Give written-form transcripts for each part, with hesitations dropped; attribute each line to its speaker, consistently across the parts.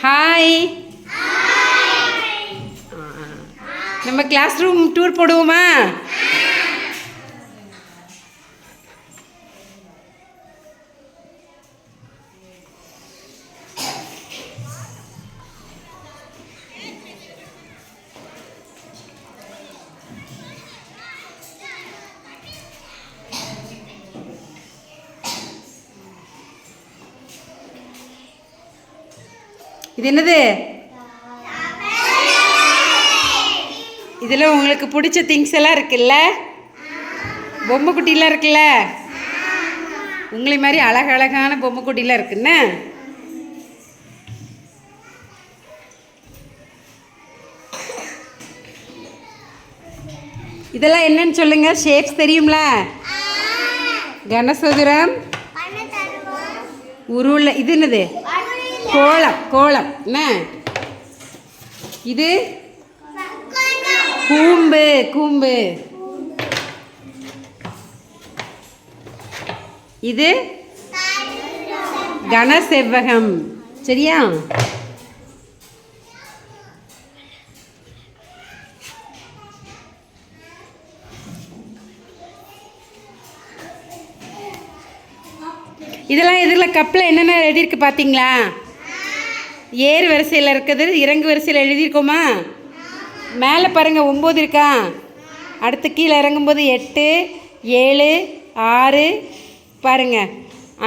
Speaker 1: Hi. நம்ம class room tour போடுவோமா? இது என்னது? இதில் உங்களுக்கு பிடிச்ச திங்ஸ் எல்லாம் இருக்குல்ல, பொம்மை குட்டிலாம் இருக்குல்ல, உங்களை மாதிரி அழகழகான பொம்மை குட்டிலாம் இருக்குன்னு. இதெல்லாம் என்னன்னு சொல்லுங்க. ஷேப்ஸ் தெரியும்ல? கனசதுரம், உருளை. இது என்னது? கோலம். கோலம் என்ன இது? கூம்பு. கூம்பு. இது கனசெவ்வகம். சரியா? இதெல்லாம் இதில் கப்பில் என்னென்ன எழுதியிருக்கு பார்த்தீங்களா? ஏறு வரிசையில் இருக்கிறது, இறங்கு வரிசையில் எழுதியிருக்கோமா? மேலே பாருங்கள் 9 இருக்கா, அடுத்து கீழே இறங்கும்போது 8, 7, 6, பாருங்கள்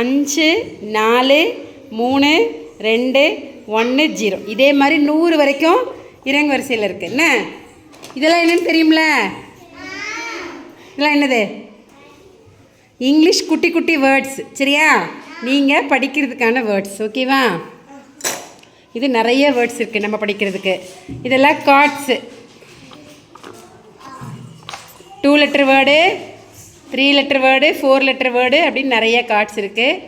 Speaker 1: 5, 4, 3, 2, 1, 0. இதே மாதிரி 100 வரைக்கும் இறங்கு வரிசையில் இருக்குது. என்ன இதெல்லாம் என்னன்னு தெரியும்ல? இதெல்லாம் என்னது? இங்கிலீஷ் குட்டி குட்டி வேர்ட்ஸ். சரியா? நீங்கள் படிக்கிறதுக்கான வேர்ட்ஸ். ஓகேவா? இது நிறைய வேர்ட்ஸ் இருக்குது நம்ம படிக்கிறதுக்கு. இதெல்லாம் cards. 2 letter word, 3 letter word, 4 letter word அப்படின்னு நிறைய கார்ட்ஸ் இருக்குது.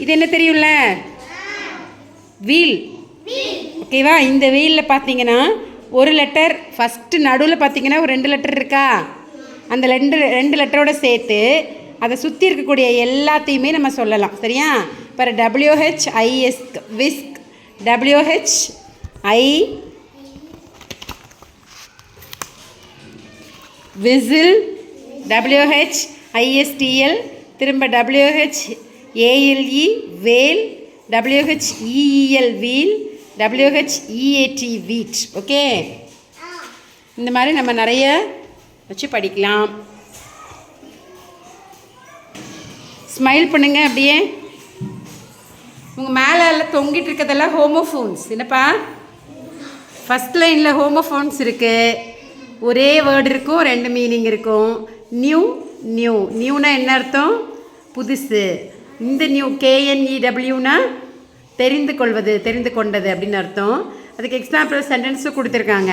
Speaker 1: இது என்ன தெரியும்ல? வீல். ஓகேவா? இந்த வீலில் பார்த்தீங்கன்னா ஒரு லெட்டர் ஃபஸ்ட்டு நடுவில் பார்த்தீங்கன்னா ஒரு 2 லெட்டர் இருக்கா, அந்த ரெண்டு லெட்டரோட சேர்த்து அதை சுற்றி இருக்கக்கூடிய எல்லாத்தையுமே நம்ம சொல்லலாம். சரியா? இப்போ WHIS whisk, WHI whistle, WHISTL, திரும்ப WHALE வேல், WHEEL வீல், WHEAT வீட். ஓகே, இந்த மாதிரி நம்ம நிறைய வச்சு படிக்கலாம். ஸ்மைல் பண்ணுங்க. அப்படியே உங்கள் மேலே எல்லாம் தொங்கிட்டு இருக்கிறதெல்லாம் ஹோமோஃபோன்ஸ். என்னப்பா? ஃபஸ்ட் லைனில் ஹோமோஃபோன்ஸ் இருக்குது. ஒரே வேர்டு இருக்கும், 2 மீனிங் இருக்கும். நியூ. நியூ. நியூனா என்ன அர்த்தம்? புதுசு. இந்த நியூ KNEWனா தெரிந்து கொள்வது, தெரிந்து கொண்டது அப்படின்னு அர்த்தம். அதுக்கு எக்ஸாம்பிள் சென்டென்ஸும் கொடுத்துருக்காங்க.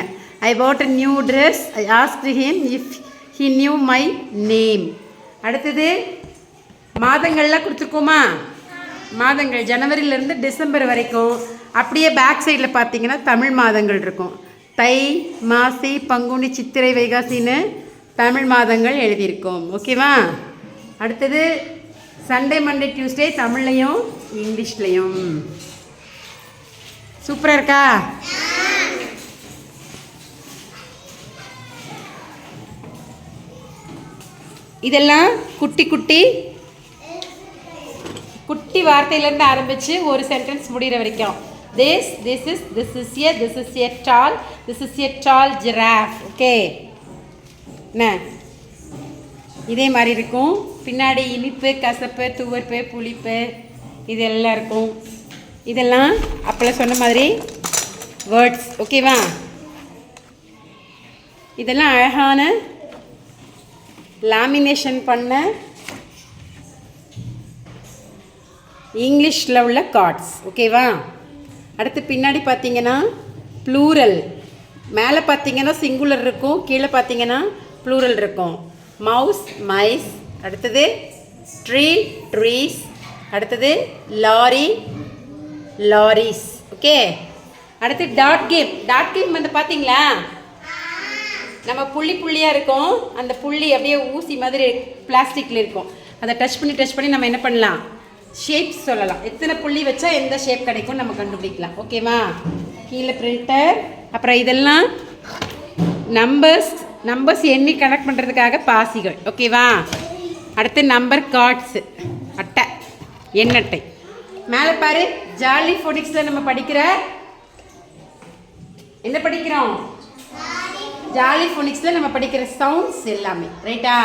Speaker 1: I bought a new dress. I asked him if he knew my name. அடுத்தது மாதங்கள்லாம் கொடுத்துருக்கோமா? மாதங்கள் ஜனவரியிலேருந்து டிசம்பர் வரைக்கும். அப்படியே பேக் சைடில் பார்த்தீங்கன்னா தமிழ் மாதங்கள் இருக்கும். தை, மாசி, பங்குனி, சித்திரை, வைகாசின்னு தமிழ் மாதங்கள் எழுதியிருக்கோம். ஓகேவா? அடுத்தது சண்டே, மண்டே, டியூஸ்டே தமிழ்லையும் இங்கிலீஷ்லேயும். சூப்பராக இருக்கா? இதெல்லாம் குட்டி குட்டி குட்டி வார்த்தையிலேருந்து ஆரம்பித்து ஒரு சென்டென்ஸ் முடிகிற வரைக்கும். this is a tall giraffe. Okay, என்ன இதே மாதிரி இருக்கும். பின்னாடி இனிப்பு, கசப்பு, துவர்ப்பு, புளிப்பு இதெல்லாம் இருக்கும். இதெல்லாம் அப்போல்லாம் சொன்ன மாதிரி வேர்ட்ஸ். ஓகேவா? இதெல்லாம் அழகான லாமினேஷன் பண்ண இங்கிலீஷில் உள்ள கார்ட்ஸ். ஓகேவா? அடுத்து பின்னாடி பார்த்தீங்கன்னா ப்ளூரல். மேலே பார்த்தீங்கன்னா சிங்குலர் இருக்கும், கீழே பார்த்தீங்கன்னா ப்ளூரல் இருக்கும். Mouse, mice. அடுத்தது ட்ரீ, ட்ரீஸ். அடுத்தது லாரி, லாரிஸ். ஓகே, அடுத்து டாட் கேம். டாட் கேம் வந்து பார்த்தீங்களா, நம்ம புள்ளி புள்ளியாக இருக்கும். அந்த புள்ளி அப்படியே ஊசி மாதிரி பிளாஸ்டிக்கில் இருக்கும். அதை டச் பண்ணி நம்ம என்ன பண்ணலாம், ஷேப்ஸ் சொல்லலாம். எத்தனை புள்ளி வச்சா எந்த ஷேப் கிடைக்கும் நம்ம கண்டுபிடிக்கலாம். ஓகேவா? கீழே பிரிண்டர். அப்புறம் இதெல்லாம் நம்பர்ஸ் எண்ணி கனெக்ட் பண்ணுறதுக்காக பாசிகள். ஓகேவா? அடுத்து நம்பர் கார்ட்ஸு, அட்டை, எண்ணட்டை. மேலே பாரு, ஜாலி ஃபோனிக்ஸில் நம்ம படிக்கிற என்ன படிக்கிறோம்? ஜாலி ஃபோனிக்ஸில் நம்ம படிக்கிற சவுண்ட்ஸ் எல்லாமே. ரைட்டா?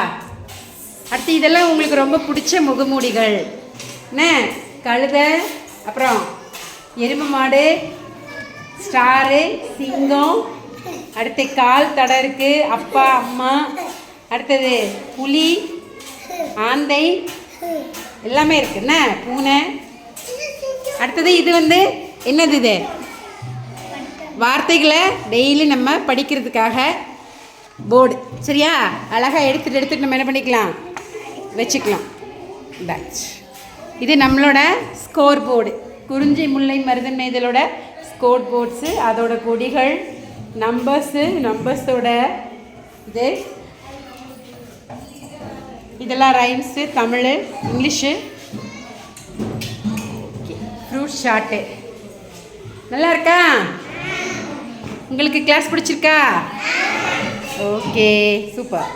Speaker 1: அடுத்து இதெல்லாம் உங்களுக்கு ரொம்ப பிடிச்ச முகமூடிகள். என்ன? கழுதை, அப்புறம் எருமை மாடு, ஸ்டாரு, சிங்கம், அடுத்து கால் தடை இருக்குது, அப்பா அம்மா, அடுத்தது புலி, ஆந்தை எல்லாமே இருக்கு. என்ன? பூனை. அடுத்தது இது வந்து என்னது? இது வார்த்தைகளை டெய்லி நம்ம படிக்கிறதுக்காக போர்டு. சரியா? அழகாக எடுத்துகிட்டு நம்ம என்ன பண்ணிக்கலாம்? வச்சுக்கலாம். பேட்ச். இது நம்மளோட ஸ்கோர் போர்டு. குறிஞ்சி முல்லை மருதன் இதழோட ஸ்கோர் போர்ட்ஸு, அதோட கொடிகள், நம்பர்ஸோட இது, இதெல்லாம் rhymes, Tamil, English, fruit chart. நல்லா இருக்கா? உங்களுக்கு கிளாஸ் பிடிச்சிருக்கா? Okay, super.